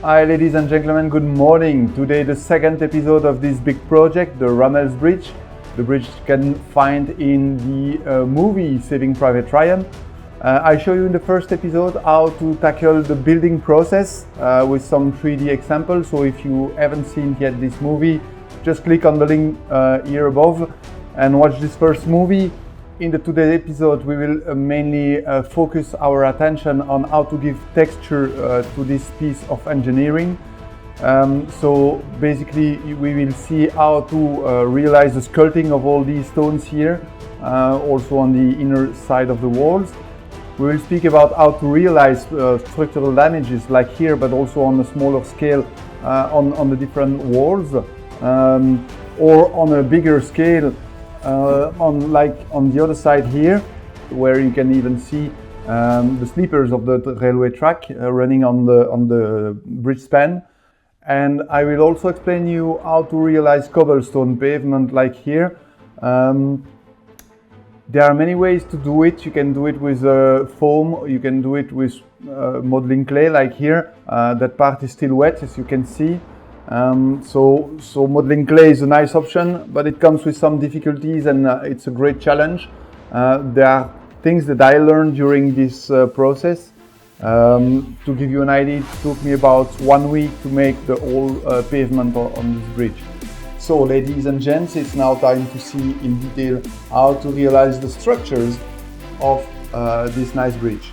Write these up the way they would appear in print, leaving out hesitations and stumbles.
Hi ladies and gentlemen, good morning. Today the second episode of this big project, the Rammell's Bridge. The bridge you can find in the movie Saving Private Ryan. I show you in the first episode how to tackle the building process with some 3D examples. So if you haven't seen yet this movie, just click on the link here above and watch this first movie. In the today's episode, we will mainly focus our attention on how to give texture to this piece of engineering. So basically, we will see how to realize the sculpting of all these stones here, also on the inner side of the walls. We will speak about how to realize structural damages like here, but also on a smaller scale on the different walls, or on a bigger scale. On the other side here, where you can even see the sleepers of the railway track running on the bridge span. And I will also explain you how to realize cobblestone pavement like here. There are many ways to do it. You can do it with foam, you can do it with modeling clay like here. That part is still wet, as you can see. So modeling clay is a nice option, but it comes with some difficulties, and it's a great challenge. There are things that I learned during this process. To give you an idea, it took me about 1 week to make the whole pavement on this bridge. So ladies and gents, it's now time to see in detail how to realize the structures of this nice bridge.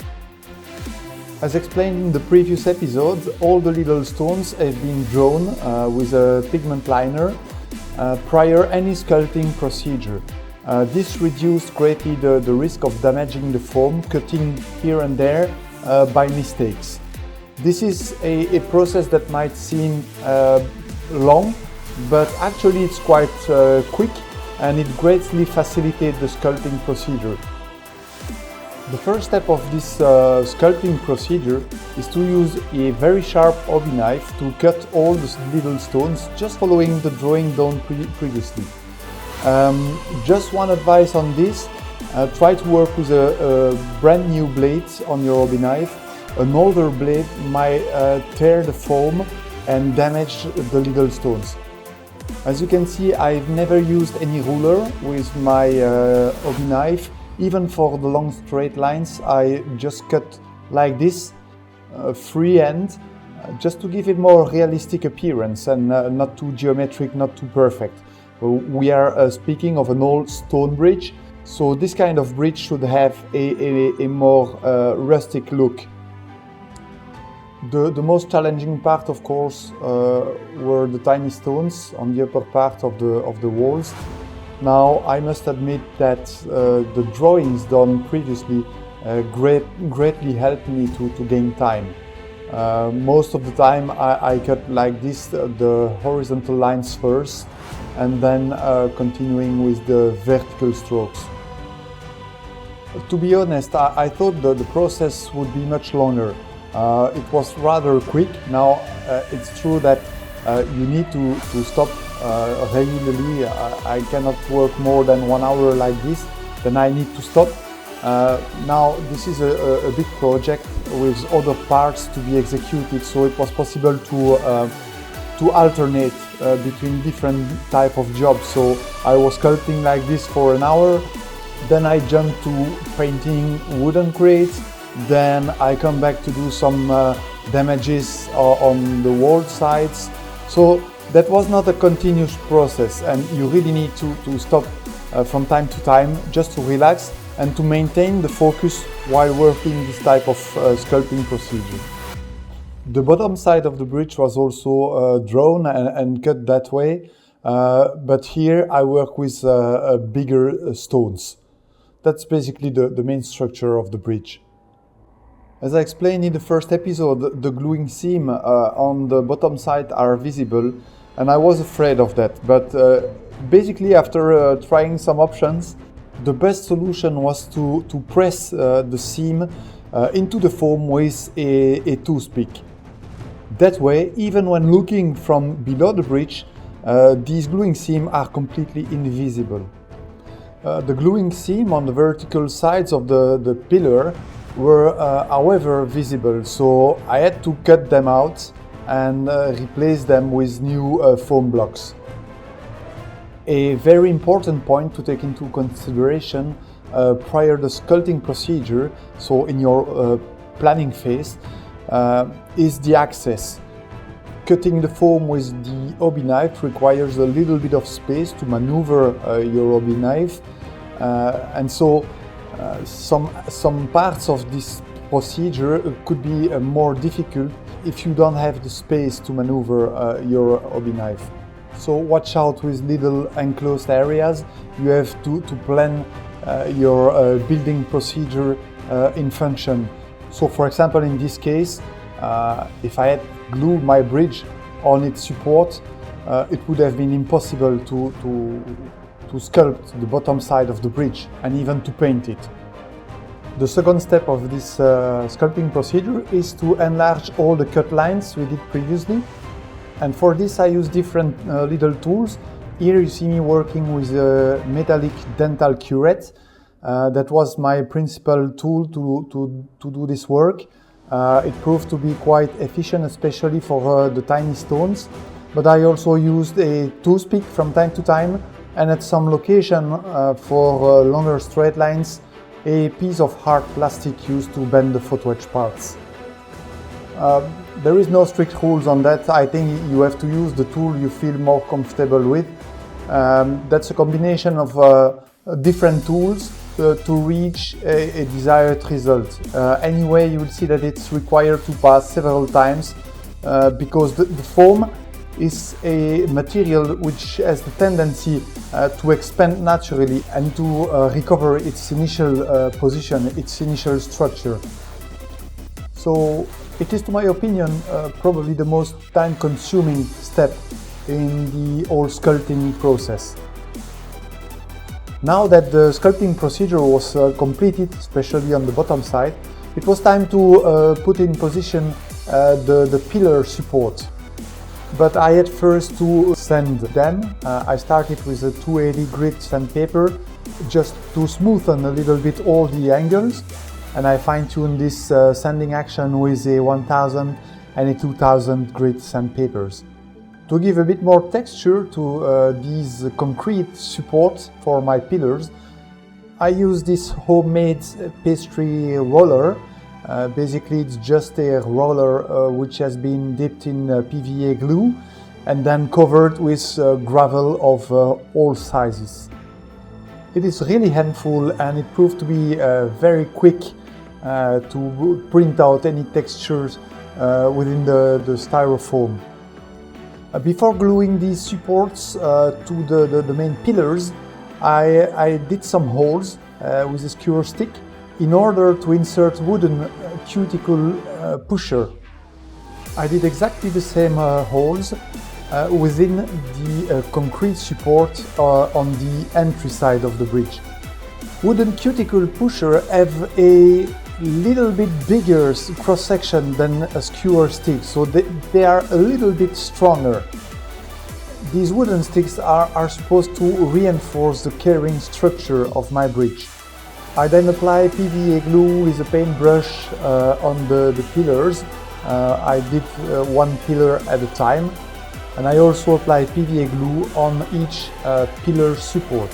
As explained in the previous episodes, all the little stones have been drawn with a pigment liner prior any sculpting procedure. This reduced greatly the risk of damaging the foam, cutting here and there by mistakes. This is a process that might seem long, but actually it's quite quick, and it greatly facilitates the sculpting procedure. The first step of this sculpting procedure is to use a very sharp hobby knife to cut all the little stones, just following the drawing done previously. Just one advice on this, try to work with a brand new blade on your hobby knife. An older blade might tear the foam and damage the little stones. As you can see, I've never used any ruler with my hobby knife. Even for the long straight lines, I just cut like this, freehand, just to give it more realistic appearance and not too geometric, not too perfect. We are speaking of an old stone bridge, so this kind of bridge should have a more rustic look. The most challenging part, of course, were the tiny stones on the upper part of the walls. Now, I must admit that the drawings done previously greatly helped me to gain time. Most of the time I cut like this, the horizontal lines first, and then continuing with the vertical strokes. To be honest, I thought that the process would be much longer. It was rather quick. Now, it's true that you need to stop regularly. I cannot work more than 1 hour like this, then I need to stop. Now this is a big project with other parts to be executed, so it was possible to alternate between different type of jobs. So I was sculpting like this for an hour, then I jumped to painting wooden crates, then I come back to do some damages on the wall sides. So that was not a continuous process, and you really need to stop from time to time just to relax and to maintain the focus while working this type of sculpting procedure. The bottom side of the bridge was also drawn and cut that way, but here I work with bigger stones. That's basically the main structure of the bridge. As I explained in the first episode, the gluing seam on the bottom side are visible, and I was afraid of that. But basically, after trying some options, the best solution was to press the seam into the foam with a toothpick. That way, even when looking from below the bridge, these gluing seams are completely invisible. The gluing seam on the vertical sides of the pillar were however visible, so I had to cut them out and replace them with new foam blocks. A very important point to take into consideration prior to the sculpting procedure, so in your planning phase, is the access. Cutting the foam with the hobby knife requires a little bit of space to maneuver your hobby knife, and so some parts of this procedure could be more difficult if you don't have the space to maneuver your hobby knife. So watch out with little enclosed areas. You have to plan your building procedure in function. So for example, in this case, if I had glued my bridge on its support, it would have been impossible to sculpt the bottom side of the bridge and even to paint it. The second step of this sculpting procedure is to enlarge all the cut lines we did previously. And for this I use different little tools. Here you see me working with a metallic dental curette. That was my principal tool to do this work. It proved to be quite efficient, especially for the tiny stones. But I also used a toothpick from time to time, and at some location for longer straight lines, a piece of hard plastic used to bend the photo etch parts. There is no strict rules on that. I think you have to use the tool you feel more comfortable with. That's a combination of different tools to reach a desired result. Anyway, you will see that it's required to pass several times because the foam is a material which has the tendency to expand naturally and to recover its initial position, its initial structure. So it is, to my opinion, probably the most time-consuming step in the whole sculpting process. Now that the sculpting procedure was completed, especially on the bottom side, it was time to put in position the pillar support. But I had first to sand them. I started with a 280 grit sandpaper just to smoothen a little bit all the angles, and I fine-tuned this sanding action with a 1000 and a 2000 grit sandpapers. To give a bit more texture to these concrete supports for my pillars, I use this homemade pastry roller. Basically, it's just a roller which has been dipped in PVA glue and then covered with gravel of all sizes. It is really handful, and it proved to be very quick to print out any textures within the styrofoam. Before gluing these supports to the main pillars, I did some holes with a skewer stick in order to insert wooden cuticle pusher. I did exactly the same holes within the concrete support on the entry side of the bridge. Wooden cuticle pusher have a little bit bigger cross-section than a skewer stick, so they are a little bit stronger. These wooden sticks are supposed to reinforce the carrying structure of my bridge. I then apply PVA glue with a paintbrush on the pillars. I did one pillar at a time, and I also apply PVA glue on each pillar support.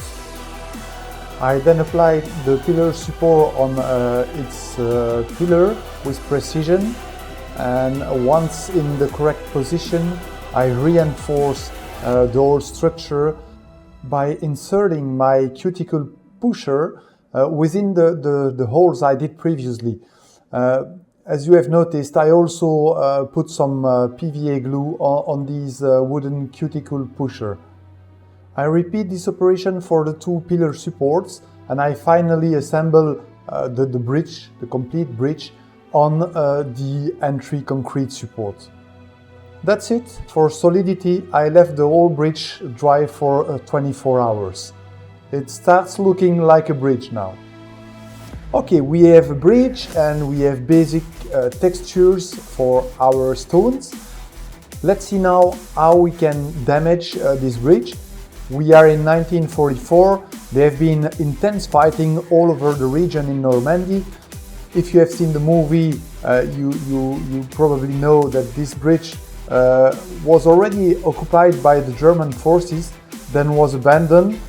I then applied the pillar support on its pillar with precision, and once in the correct position, I reinforce the whole structure by inserting my cuticle pusher within the holes I did previously. As you have noticed, I also put some PVA glue on these wooden cuticle pusher. I repeat this operation for the two pillar supports, and I finally assemble the bridge, the complete bridge, on the entry concrete support. That's it. For solidity, I left the whole bridge dry for 24 hours. It starts looking like a bridge now. Okay, we have a bridge and we have basic textures for our stones. Let's see now how we can damage this bridge. We are in 1944. There have been intense fighting all over the region in Normandy. If you have seen the movie, you probably know that this bridge was already occupied by the German forces, then was abandoned.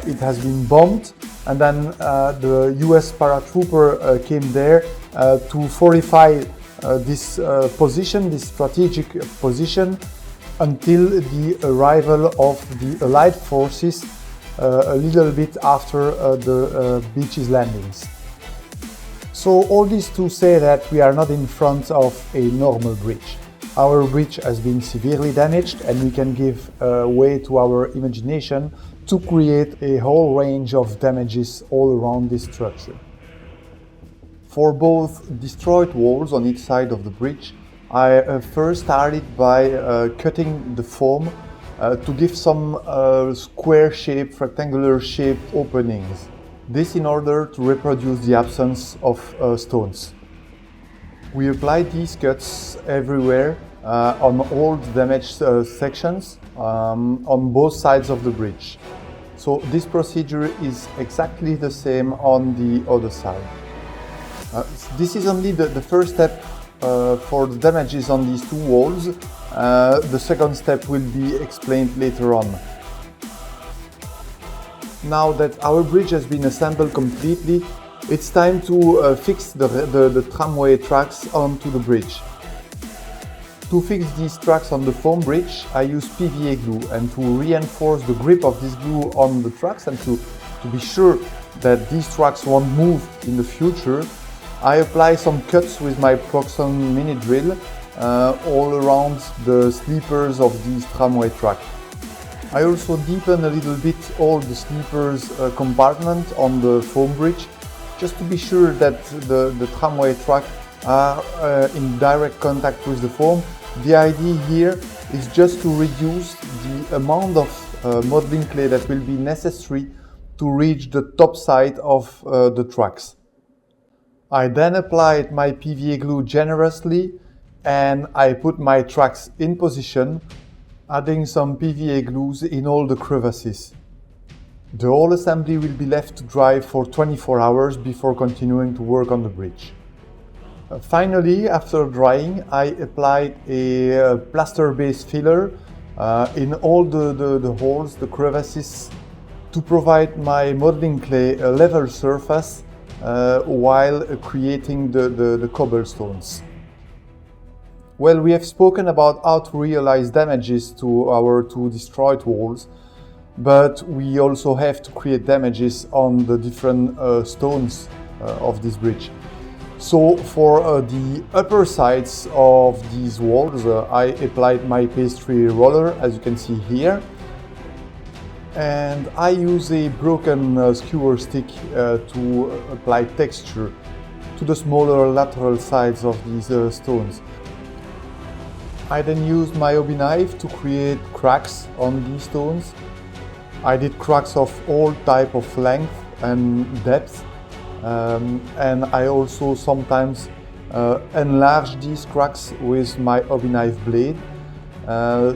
It has been bombed, and then the US paratrooper came there to fortify this position, this strategic position, until the arrival of the Allied forces a little bit after the beach's landings. So all this to say that we are not in front of a normal bridge. Our bridge has been severely damaged, and we can give way to our imagination to create a whole range of damages all around this structure. For both destroyed walls on each side of the bridge, I first started by cutting the foam to give some square shape, rectangular shape openings. This in order to reproduce the absence of stones. We applied these cuts everywhere on all the damaged sections on both sides of the bridge. So this procedure is exactly the same on the other side. This is only the first step for the damages on these two walls. The second step will be explained later on. Now that our bridge has been assembled completely, it's time to fix the tramway tracks onto the bridge. To fix these tracks on the foam bridge, I use PVA glue, and to reinforce the grip of this glue on the tracks and to be sure that these tracks won't move in the future, I apply some cuts with my Proxxon mini drill all around the sleepers of these tramway tracks. I also deepen a little bit all the sleepers compartment on the foam bridge, just to be sure that the tramway track are in direct contact with the foam. The idea here is just to reduce the amount of modeling clay that will be necessary to reach the top side of the tracks. I then applied my PVA glue generously, and I put my tracks in position, adding some PVA glues in all the crevices. The whole assembly will be left to dry for 24 hours before continuing to work on the bridge. Finally, after drying, I applied a plaster-based filler in all the holes, the crevices, to provide my modeling clay a level surface while creating the cobblestones. Well, we have spoken about how to realize damages to our two destroyed walls, but we also have to create damages on the different stones of this bridge. So for the upper sides of these walls, I applied my pastry roller, as you can see here. And I use a broken skewer stick to apply texture to the smaller lateral sides of these stones. I then used my hobby knife to create cracks on these stones. I did cracks of all type of length and depth, and I also sometimes enlarge these cracks with my hobby knife blade.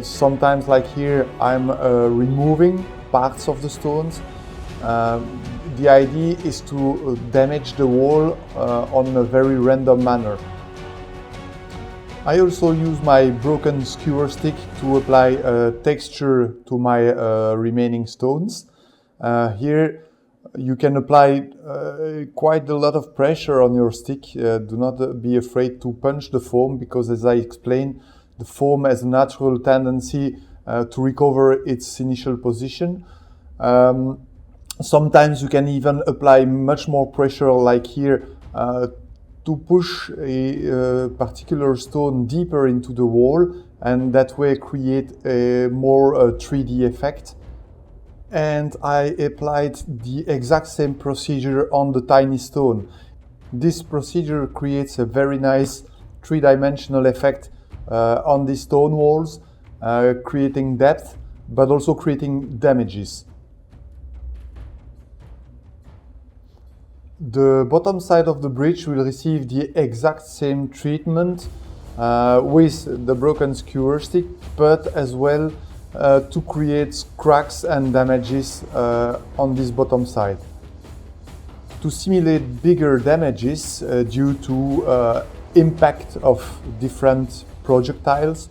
Sometimes, like here, I'm removing parts of the stones. The idea is to damage the wall on a very random manner. I also use my broken skewer stick to apply texture to my remaining stones. Here you can apply quite a lot of pressure on your stick. Do not be afraid to punch the foam, because as I explained, the foam has a natural tendency to recover its initial position. Sometimes you can even apply much more pressure, like here, to push a particular stone deeper into the wall, and that way create a more 3D effect. And I applied the exact same procedure on the tiny stone. This procedure creates a very nice three-dimensional effect on the stone walls, creating depth, but also creating damages. The bottom side of the bridge will receive the exact same treatment with the broken skewer stick, but as well to create cracks and damages on this bottom side. To simulate bigger damages due to impact of different projectiles,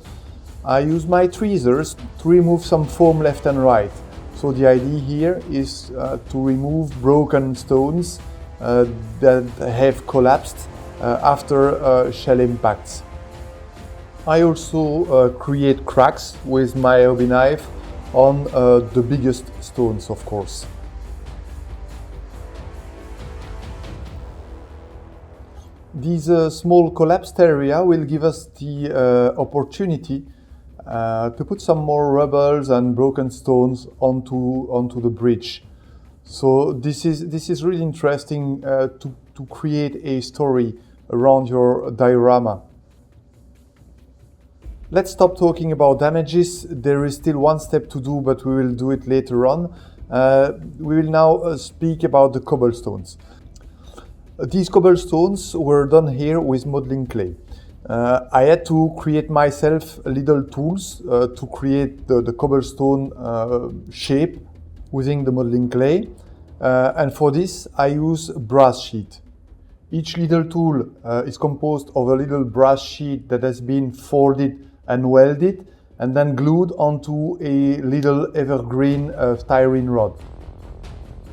I use my tweezers to remove some foam left and right. So the idea here is to remove broken stones that have collapsed after shell impacts. I also create cracks with my hobby knife on the biggest stones, of course. This small collapsed area will give us the opportunity to put some more rubbles and broken stones onto the bridge. So this is really interesting to create a story around your diorama. Let's stop talking about damages. There is still one step to do, but we will do it later on. We will now speak about the cobblestones. These cobblestones were done here with modeling clay. I had to create myself little tools to create the cobblestone shape using the modeling clay. And for this, I use brass sheet. Each little tool is composed of a little brass sheet that has been folded and welded and then glued onto a little evergreen styrene rod.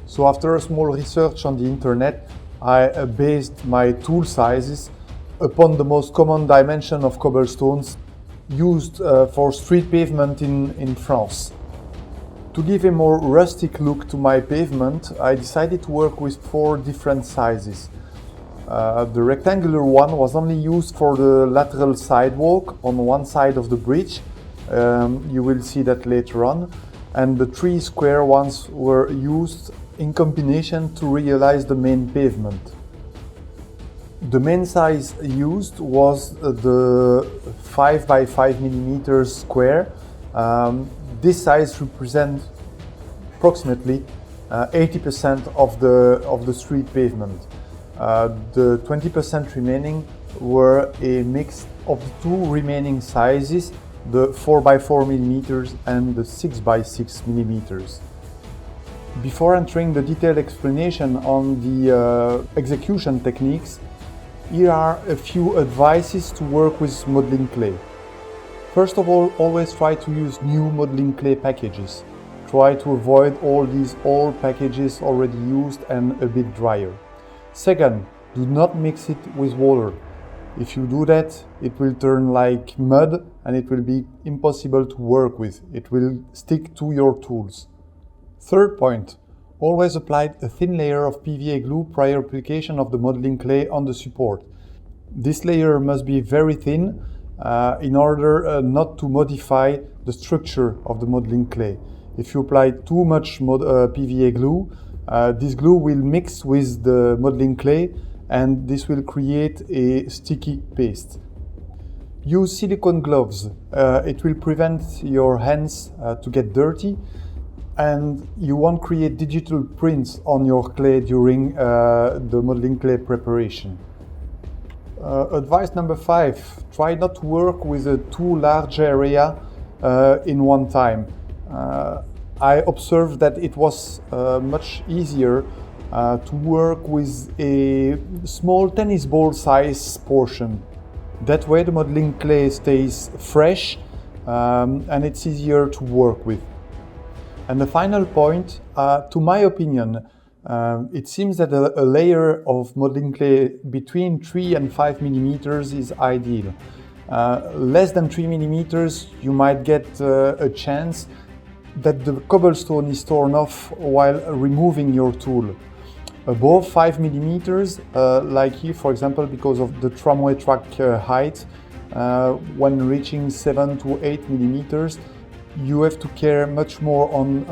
So after a small research on the internet, I based my tool sizes upon the most common dimension of cobblestones used for street pavement in France. To give a more rustic look to my pavement, I decided to work with 4 different sizes. The rectangular one was only used for the lateral sidewalk on one side of the bridge. You will see that later on. And the 3 square ones were used in combination to realize the main pavement. The main size used was the 5 by 5 millimeters square. This size represents approximately 80% of the street pavement. The 20% remaining were a mix of the 2 remaining sizes, the 4 by 4 millimeters and the 6 by 6 millimeters. Before entering the detailed explanation on the execution techniques, here are a few advices to work with modeling clay. First of all, always try to use new modeling clay packages. Try to avoid all these old packages already used and a bit drier. Second, do not mix it with water. If you do that, it will turn like mud and it will be impossible to work with. It will stick to your tools. Third point, always apply a thin layer of PVA glue prior application of the modeling clay on the support. This layer must be very thin in order not to modify the structure of the modeling clay. If you apply too much PVA glue, this glue will mix with the modeling clay and this will create a sticky paste. Use silicone gloves. It will prevent your hands to get dirty and you won't create digital prints on your clay during the modeling clay preparation. Advice number 5, try not to work with a too large area in one time. I observed that it was much easier to work with a small tennis ball size portion. That way the modeling clay stays fresh and it's easier to work with. And the final point, to my opinion, it seems that a layer of modeling clay between 3 and 5 millimeters is ideal. Less than 3 millimeters, you might get a chance that the cobblestone is torn off while removing your tool. Above 5 millimeters, like here for example, because of the tramway track height, when reaching 7 to 8 millimeters, you have to care much more on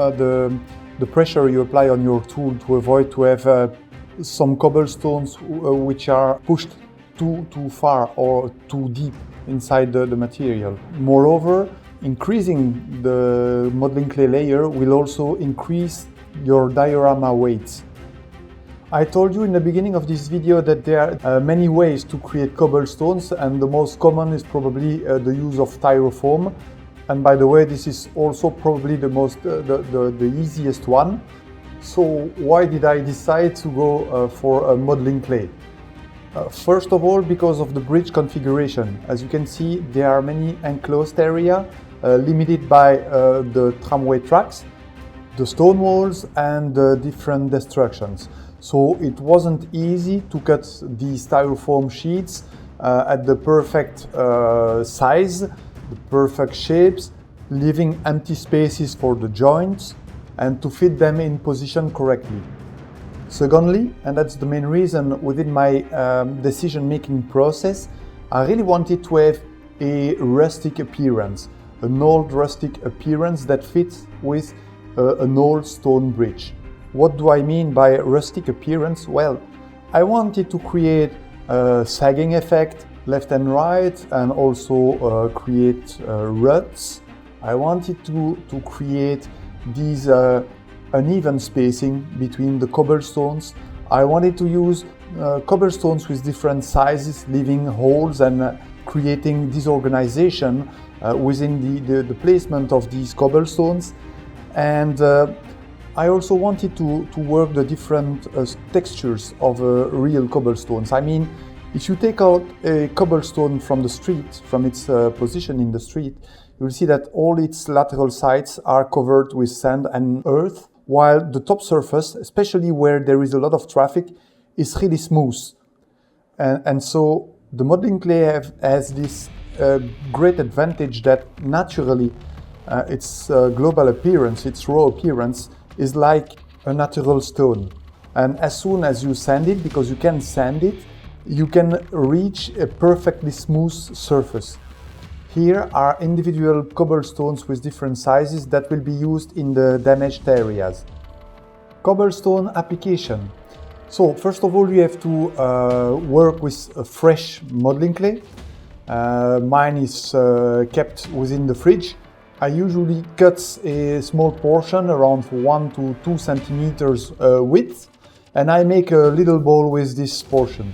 the pressure you apply on your tool to avoid to have some cobblestones which are pushed too far or too deep inside the material. Moreover, increasing the modeling clay layer will also increase your diorama weight. I told you in the beginning of this video that there are many ways to create cobblestones, and the most common is probably the use of styrofoam. And by the way, this is also probably the easiest one. So why did I decide to go for a modeling clay? First of all, because of the bridge configuration. As you can see, there are many enclosed areas limited by the tramway tracks, the stone walls and the different destructions. So it wasn't easy to cut these styrofoam sheets at the perfect size, the perfect shapes, leaving empty spaces for the joints and to fit them in position correctly. Secondly, and that's the main reason within my decision-making process, I really wanted to have a rustic appearance, an old rustic appearance that fits with an old stone bridge. What do I mean by rustic appearance? Well, I wanted to create a sagging effect left and right and also create ruts. I wanted to create these uneven spacing between the cobblestones. I wanted to use cobblestones with different sizes, leaving holes and creating disorganization within the placement of these cobblestones. And I also wanted to work the different textures of real cobblestones. I mean, if you take out a cobblestone from the street, from its position in the street, you will see that all its lateral sides are covered with sand and earth, while the top surface, especially where there is a lot of traffic, is really smooth. And so the modeling clay has this great advantage that naturally its global appearance, its raw appearance, is like a natural stone. And as soon as you sand it, because you can sand it, you can reach a perfectly smooth surface. Here are individual cobblestones with different sizes that will be used in the damaged areas. Cobblestone application. So first of all, you have to work with a fresh modeling clay. Mine is kept within the fridge. I usually cut a small portion around 1 to 2 centimeters width, and I make a little ball with this portion.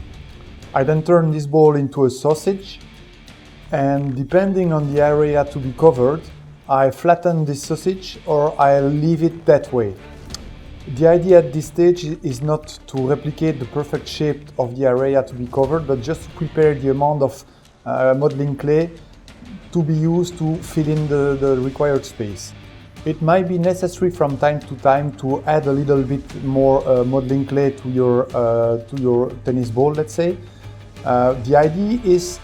I then turn this ball into a sausage, and depending on the area to be covered, I flatten this sausage or I leave it that way. The idea at this stage is not to replicate the perfect shape of the area to be covered, but just to prepare the amount of modeling clay to be used to fill in the required space. It might be necessary from time to time to add a little bit more modeling clay to your tennis ball, let's say. The idea is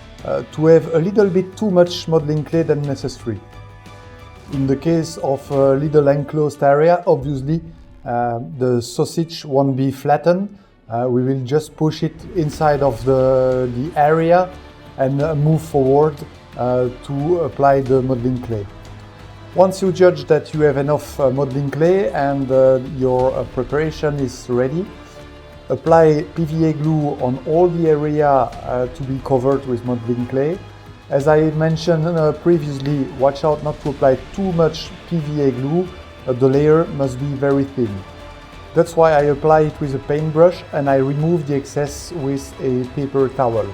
to have a little bit too much modeling clay than necessary. In the case of a little enclosed area, obviously the sausage won't be flattened. We will just push it inside of the area and move forward to apply the modeling clay. Once you judge that you have enough modeling clay and your preparation is ready, apply PVA glue on all the area to be covered with modeling clay. As I mentioned previously, watch out not to apply too much PVA glue. The layer must be very thin. That's why I apply it with a paintbrush and I remove the excess with a paper towel.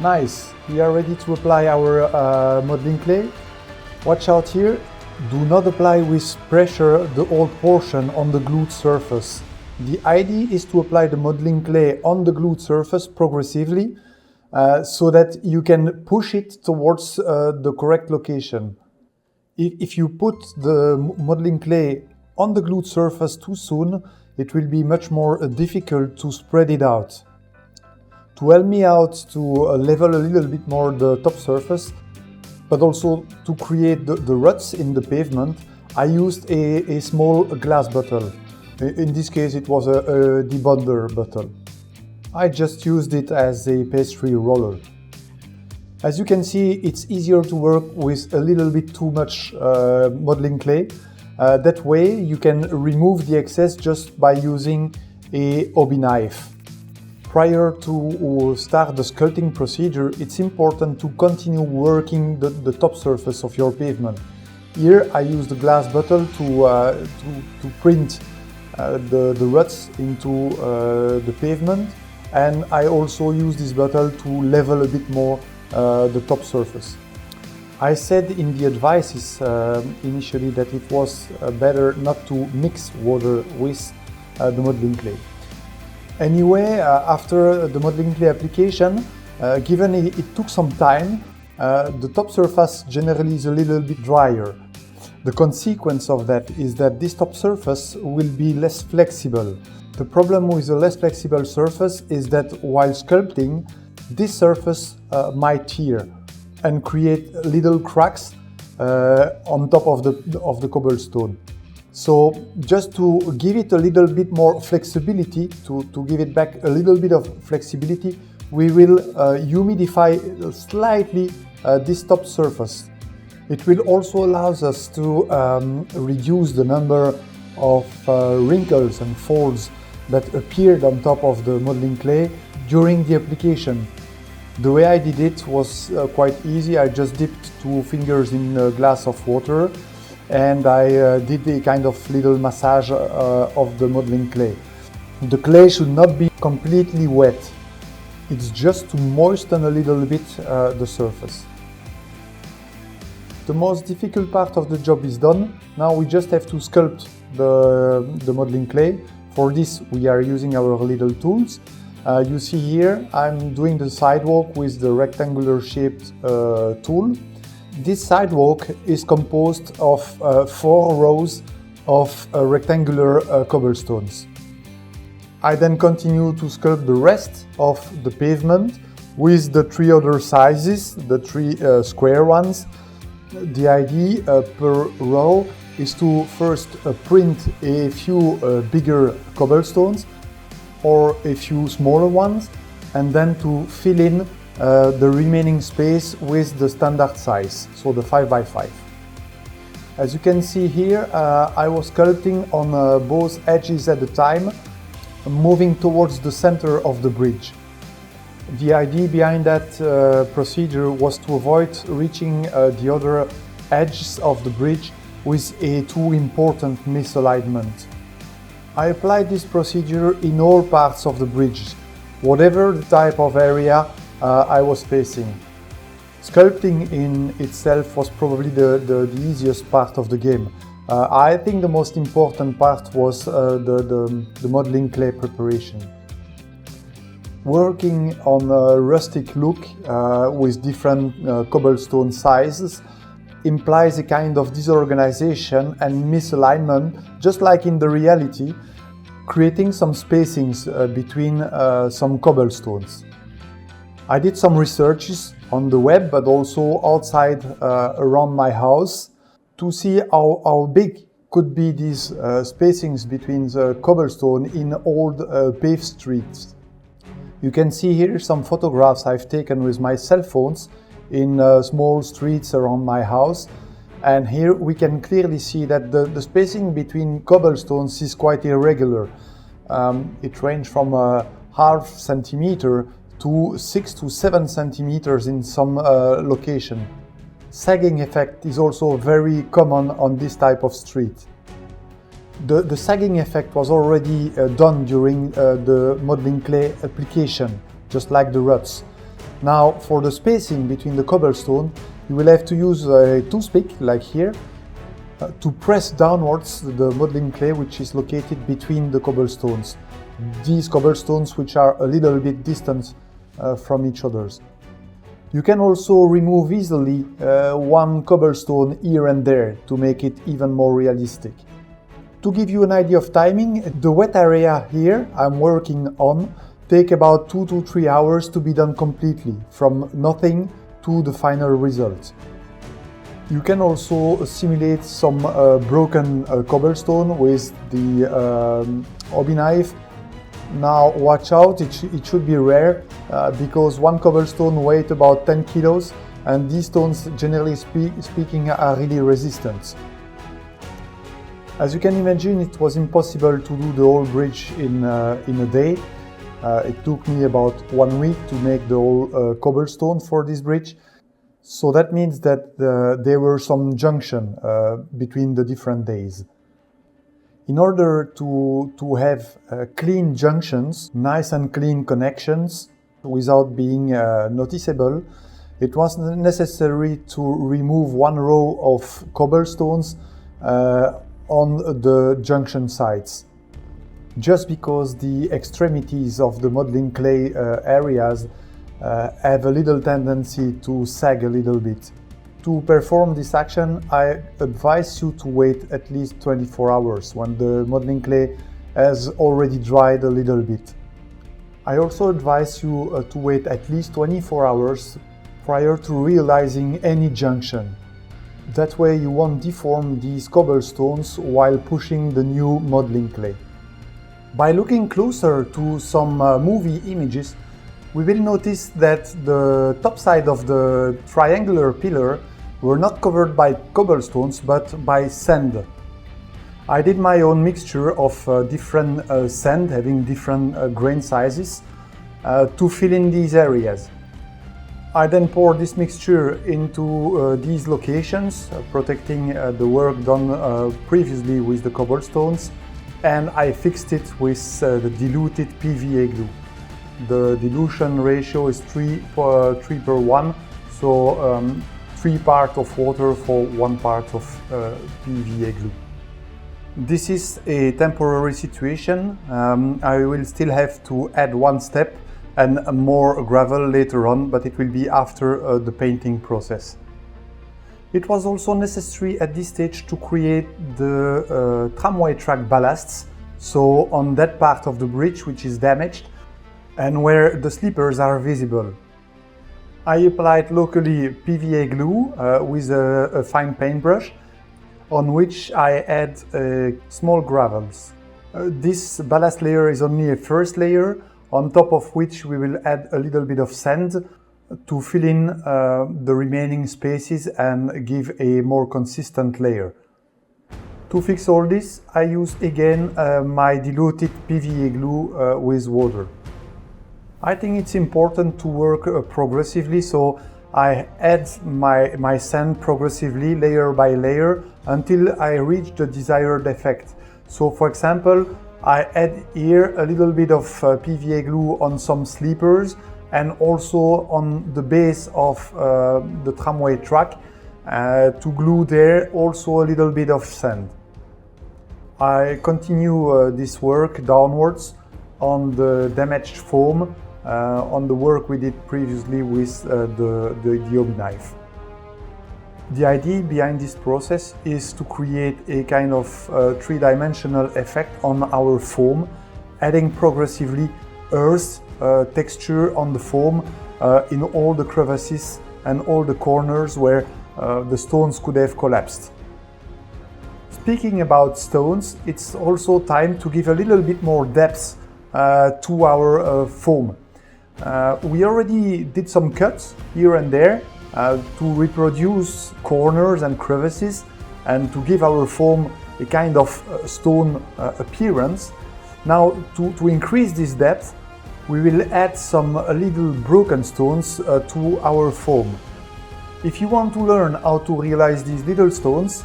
Nice, we are ready to apply our modeling clay. Watch out here, do not apply with pressure the old portion on the glued surface. The idea is to apply the modeling clay on the glued surface progressively so that you can push it towards the correct location. If you put the modeling clay on the glued surface too soon, it will be much more difficult to spread it out. To help me out to level a little bit more the top surface, but also to create the ruts in the pavement, I used a small glass bottle. In this case, it was a debonder bottle. I just used it as a pastry roller. As you can see, it's easier to work with a little bit too much modeling clay. That way, you can remove the excess just by using a hobby knife. Prior to start the sculpting procedure, it's important to continue working the top surface of your pavement. Here I use the glass bottle to print the ruts into the pavement, and I also use this bottle to level a bit more the top surface. I said in the advices initially that it was better not to mix water with the modeling clay. Anyway, after the modeling clay application, given it took some time, the top surface generally is a little bit drier. The consequence of that is that this top surface will be less flexible. The problem with a less flexible surface is that while sculpting, this surface might tear and create little cracks on top of the cobblestone. So just to give it a little bit more flexibility, to give it back a little bit of flexibility, we will humidify slightly this top surface. It will also allow us to reduce the number of wrinkles and folds that appeared on top of the modeling clay during the application. The way I did it was quite easy. I just dipped 2 fingers in a glass of water and I did a kind of little massage of the modeling clay. The clay should not be completely wet. It's just to moisten a little bit the surface. The most difficult part of the job is done. Now we just have to sculpt the modeling clay. For this we are using our little tools. You see here I'm doing the sidewalk with the rectangular shaped tool. This sidewalk is composed of 4 rows of rectangular cobblestones. I then continue to sculpt the rest of the pavement with the 3 other sizes, the 3 square ones. The idea per row is to first print a few bigger cobblestones or a few smaller ones, and then to fill in the remaining space with the standard size, so the 5x5. As you can see here, I was sculpting on both edges at a time, moving towards the center of the bridge. The idea behind that procedure was to avoid reaching the other edges of the bridge with a too important misalignment. I applied this procedure in all parts of the bridge, whatever the type of area I was facing. Sculpting in itself was probably the easiest part of the game. I think the most important part was the modeling clay preparation. Working on a rustic look with different cobblestone sizes implies a kind of disorganization and misalignment, just like in the reality, creating some spacings between some cobblestones. I did some researches on the web, but also outside around my house to see how big could be these spacings between the cobblestone in old paved streets. You can see here some photographs I've taken with my cell phones in small streets around my house, and here we can clearly see that the spacing between cobblestones is quite irregular. It ranges from a half centimeter to 6 to 7 centimeters in some location. Sagging effect is also very common on this type of street. The sagging effect was already done during the modeling clay application, just like the ruts. Now, for the spacing between the cobblestone, you will have to use a toothpick, like here, to press downwards the modeling clay which is located between the cobblestones. These cobblestones which are a little bit distant from each other. You can also remove easily one cobblestone here and there to make it even more realistic. To give you an idea of timing, the wet area here I'm working on take about 2 to 3 hours to be done completely, from nothing to the final result. You can also simulate some broken cobblestone with the hobby knife. Now watch out, it should be rare because one cobblestone weighs about 10 kilos and these stones, generally speaking, are really resistant. As you can imagine, it was impossible to do the whole bridge in a day. It took me about 1 week to make the whole cobblestone for this bridge. So that means that there were some junction between the different days. In order to have clean junctions, nice and clean connections, without being noticeable, it was necessary to remove one row of cobblestones on the junction sites. just because the extremities of the modeling clay areas have a little tendency to sag a little bit. To perform this action, I advise you to wait at least 24 hours when the modeling clay has already dried a little bit. I also advise you to wait at least 24 hours prior to realizing any junction. That way you won't deform these cobblestones while pushing the new modeling clay. By looking closer to some movie images, we will notice that the top side of the triangular pillar were not covered by cobblestones but by sand. I did my own mixture of different sand having different grain sizes to fill in these areas. I then poured this mixture into these locations, protecting the work done previously with the cobblestones, and I fixed it with the diluted PVA glue. The dilution ratio is 3 per 1, so 3 parts of water for 1 part of PVA glue. This is a temporary situation. I will still have to add one step and more gravel later on, but it will be after the painting process. It was also necessary at this stage to create the tramway track ballasts, so on that part of the bridge which is damaged and where the sleepers are visible. I applied locally PVA glue with a fine paintbrush on which I add small gravels. This ballast layer is only a first layer, on top of which we will add a little bit of sand to fill in the remaining spaces and give a more consistent layer. To fix all this, I use again my diluted PVA glue with water. I think it's important to work progressively, so I add my sand progressively, layer by layer, until I reach the desired effect. So for example, I add here a little bit of PVA glue on some sleepers and also on the base of the tramway track to glue there also a little bit of sand. I continue this work downwards on the damaged foam, on the work we did previously with the Hobie knife. The idea behind this process is to create a kind of three-dimensional effect on our foam, adding progressively earth texture on the foam in all the crevices and all the corners where the stones could have collapsed. Speaking about stones, it's also time to give a little bit more depth to our foam. We already did some cuts here and there to reproduce corners and crevices and to give our foam a kind of stone appearance. Now, to increase this depth, we will add some little broken stones to our foam. If you want to learn how to realize these little stones,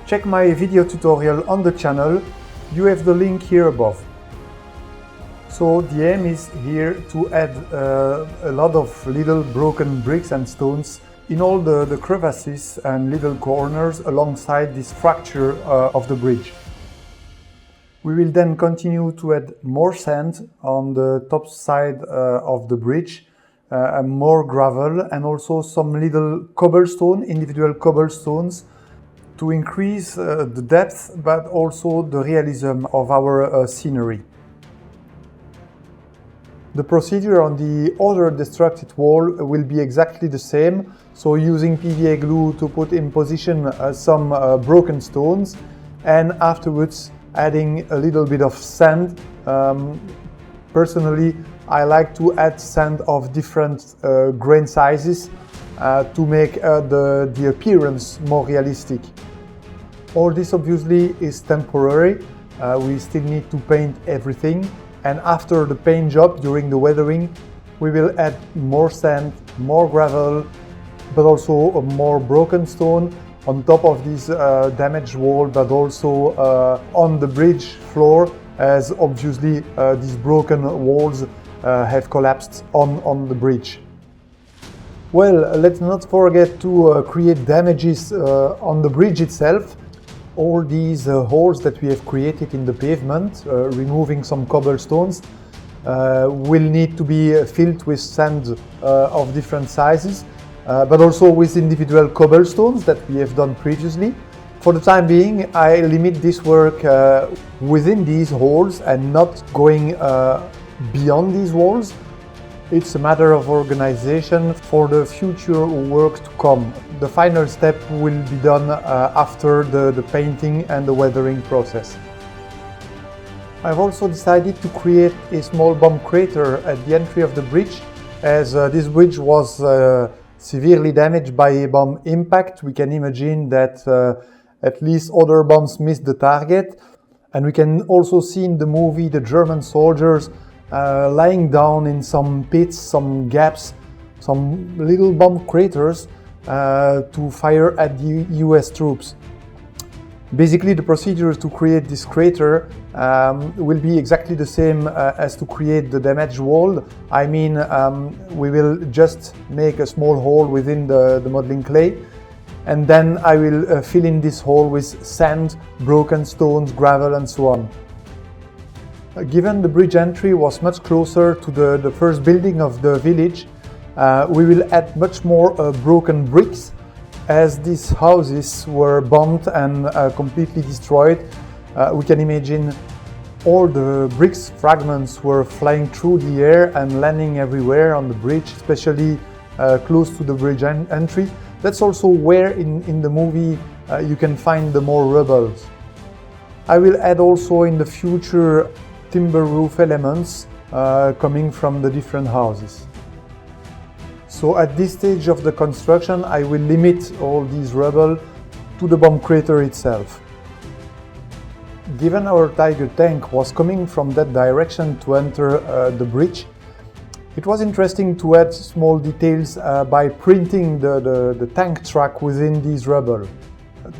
check my video tutorial on the channel. You have the link here above. So the aim is here to add a lot of little broken bricks and stones in all the crevices and little corners alongside this fracture of the bridge. We will then continue to add more sand on the top side of the bridge, and more gravel and also some little cobblestone, individual cobblestones, to increase the depth but also the realism of our scenery. The procedure on the other destructed wall will be exactly the same, so using PVA glue to put in position some broken stones, and afterwards adding a little bit of sand. Personally, I like to add sand of different grain sizes to make the appearance more realistic. All this obviously is temporary. We still need to paint everything. And after the paint job, during the weathering, we will add more sand, more gravel, but also more broken stone on top of this damaged wall, but also on the bridge floor, as obviously these broken walls have collapsed on the bridge. Well, let's not forget to create damages on the bridge itself. All these holes that we have created in the pavement, removing some cobblestones, will need to be filled with sand of different sizes, but also with individual cobblestones that we have done previously. For the time being, I limit this work within these holes and not going beyond these walls. It's a matter of organization for the future work to come. The final step will be done after the painting and the weathering process. I've also decided to create a small bomb crater at the entry of the bridge. As this bridge was severely damaged by a bomb impact, we can imagine that at least other bombs missed the target. And we can also see in the movie the German soldiers lying down in some pits, some gaps, some little bomb craters to fire at the US troops. Basically, the procedure to create this crater will be exactly the same as to create the damaged wall. I mean, we will just make a small hole within the modeling clay, and then I will fill in this hole with sand, broken stones, gravel, and so on. Given the bridge entry was much closer to the first building of the village, we will add much more broken bricks. As these houses were bombed and completely destroyed, we can imagine all the bricks fragments were flying through the air and landing everywhere on the bridge, especially close to the bridge entry. That's also where in the movie you can find the more rubble. I will add also in the future timber roof elements coming from the different houses. So at this stage of the construction, I will limit all these rubble to the bomb crater itself. Given our Tiger tank was coming from that direction to enter the bridge, it was interesting to add small details by printing the tank track within these rubble.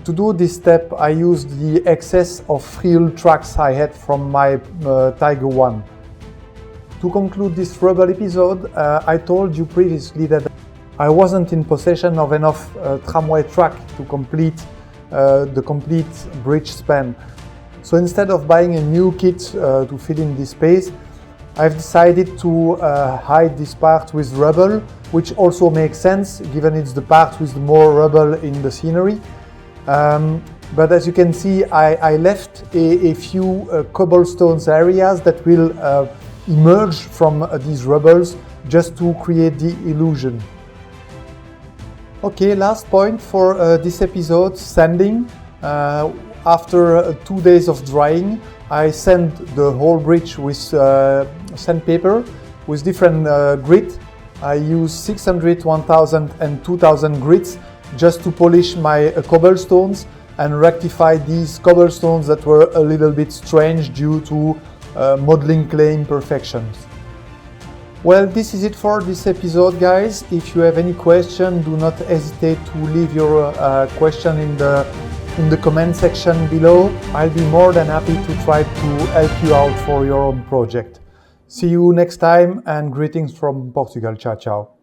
To do this step, I used the excess of frill tracks I had from my Tiger 1. To conclude this rubble episode, I told you previously that I wasn't in possession of enough tramway track to complete the complete bridge span. So instead of buying a new kit to fill in this space, I've decided to hide this part with rubble, which also makes sense given it's the part with more rubble in the scenery. But as you can see, I left a few cobblestones areas that will emerge from these rubbles just to create the illusion. Okay, last point for this episode, sanding. After 2 days of drying, I sand the whole bridge with sandpaper with different grit. I use 600, 1000 and 2000 grits just to polish my cobblestones and rectify these cobblestones that were a little bit strange due to modeling clay imperfections. Well, this is it for this episode, guys. If you have any question, do not hesitate to leave your question in the comment section below. I'll be more than happy to try to help you out for your own project. See you next time and greetings from Portugal. Ciao, ciao.